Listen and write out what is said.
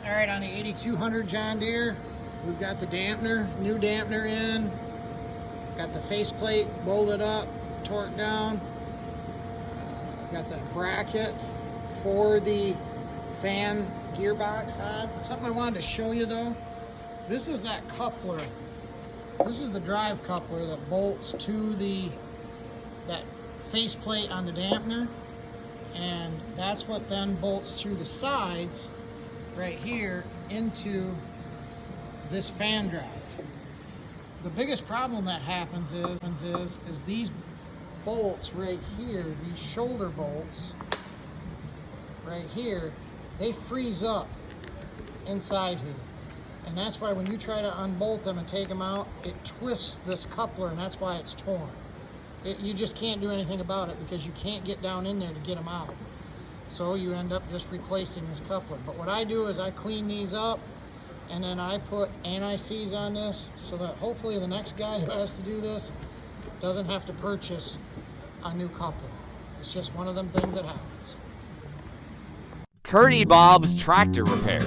All right, on the 8200 John Deere, we've got the dampener, new dampener in. Got the faceplate bolted up, torqued down. Got the bracket for the fan gearbox on. Something I wanted to show you though. This is that coupler. This is the drive coupler that bolts to that faceplate on the dampener. And that's what then bolts through the sides right here into this fan drive. The biggest problem that happens is these bolts right here, these shoulder bolts right here, they freeze up inside here. And that's why when you try to unbolt them and take them out, it twists this coupler, and that's why it's torn. You just can't do anything about it because you can't get down in there to get them out. So you end up just replacing this coupler. But what I do is I clean these up, and then I put anti-seize on this so that hopefully the next guy who has to do this doesn't have to purchase a new coupler. It's just one of them things that happens. Curdy Bob's Tractor Repair.